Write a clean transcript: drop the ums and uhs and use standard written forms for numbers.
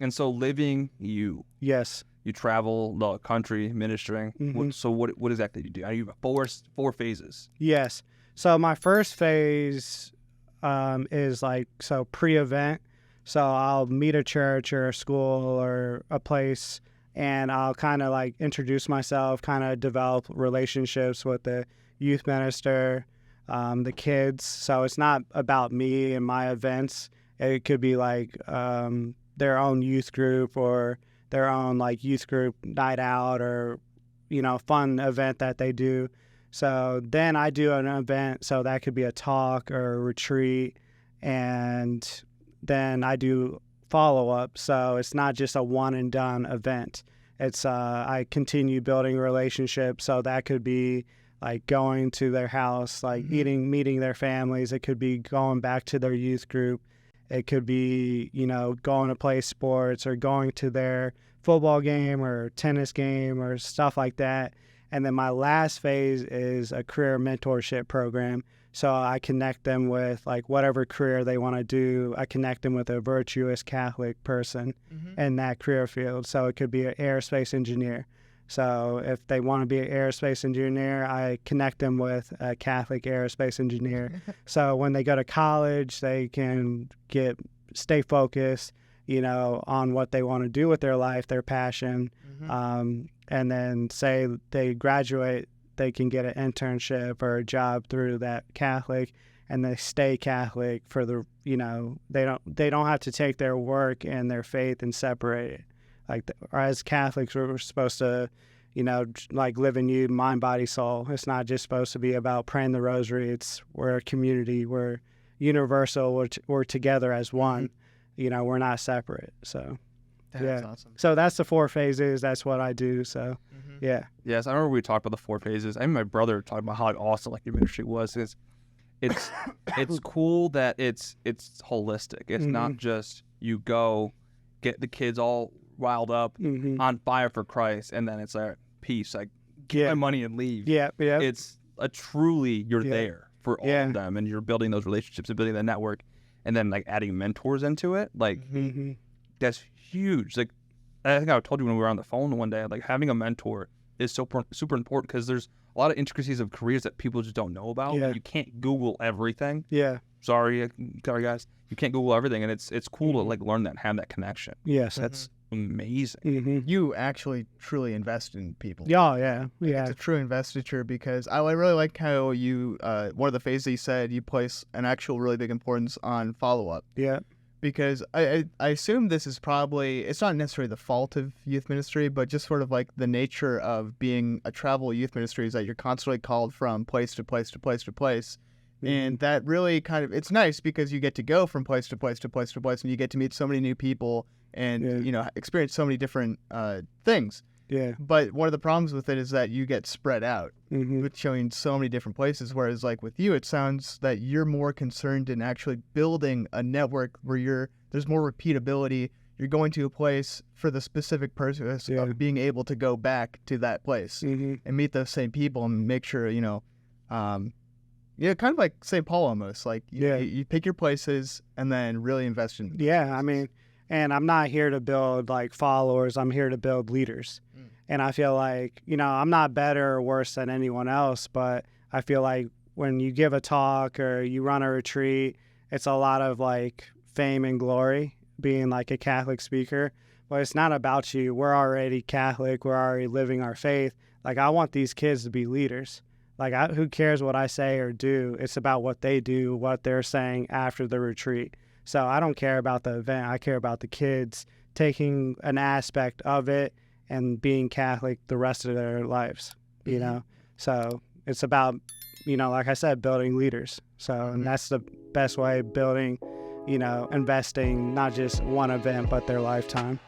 And so Living U, Yes. you travel the country ministering. So what exactly do you do? You have four phases. Yes. So my first phase is like, so pre-event. So I'll meet a church or a school or a place, and I'll kind of like introduce myself, kind of develop relationships with the youth minister, the kids. So it's not about me and my events. It could be like their own youth group or their own like youth group night out or, fun event that they do. So then I do an event, so that could be a talk or a retreat, and then I do follow-up. So it's not just a one-and-done event. It's I continue building relationships, so that could be like going to their house, like meeting their families. It could be going back to their youth group. It could be, going to play sports or going to their football game or tennis game or stuff like that. And then my last phase is a career mentorship program. So I connect them with like whatever career they want to do. I connect them with a virtuous Catholic person in that career field. So it could be an aerospace engineer. So if they want to be an aerospace engineer, I connect them with a Catholic aerospace engineer. So when they go to college, they can stay focused, on what they want to do with their life, their passion. And then say they graduate, they can get an internship or a job through that Catholic, and they stay Catholic for the, they don't have to take their work and their faith and separate it. Like, or as Catholics, we're supposed to, like Livin U, mind, body, soul. It's not just supposed to be about praying the rosary. We're a community. We're universal. We're together as one. We're not separate. So, that's awesome. So that's the 4 phases. That's what I do. So, yeah. Yes, I remember we talked about the 4 phases. I mean, my brother talked about how awesome like your ministry was. It's cool that it's holistic. It's not just you go get the kids all riled up, on fire for Christ, and then it's like peace, like get my money and leave. Yeah. It's a truly you're there for all of them, and you're building those relationships and building that network, and then like adding mentors into it. Like that's huge. Like I think I told you when we were on the phone one day, like having a mentor is super important because there's a lot of intricacies of careers that people just don't know about. You can't Google everything. Sorry guys, you can't Google everything, and it's cool to like learn that and have that connection. Yes, that's amazing. You actually truly invest in people. Yeah. It's a true investiture because I really like how you one of the phases you said you place an actual really big importance on follow-up. Yeah. Because I assume this is probably, it's not necessarily the fault of youth ministry, but just sort of like the nature of being a travel youth ministry is that you're constantly called from place to place to place to place. And that really kind of, it's nice because you get to go from place to place to place to place, and you get to meet so many new people and, experience so many different things. Yeah. But one of the problems with it is that you get spread out with showing so many different places. Whereas like with you, it sounds that you're more concerned in actually building a network where there's more repeatability. You're going to a place for the specific purpose of being able to go back to that place and meet those same people and make sure, kind of like St. Paul almost. Like you pick your places and then really invest in them. Yeah, I mean, and I'm not here to build like followers. I'm here to build leaders. And I feel like, I'm not better or worse than anyone else, but I feel like when you give a talk or you run a retreat, it's a lot of like fame and glory being like a Catholic speaker. But it's not about you. We're already Catholic. We're already living our faith. Like, I want these kids to be leaders. Like, who cares what I say or do? It's about what they do, what they're saying after the retreat. So I don't care about the event. I care about the kids taking an aspect of it and being Catholic the rest of their lives, So it's about, like I said, building leaders. So and that's the best way of building, investing not just one event, but their lifetime.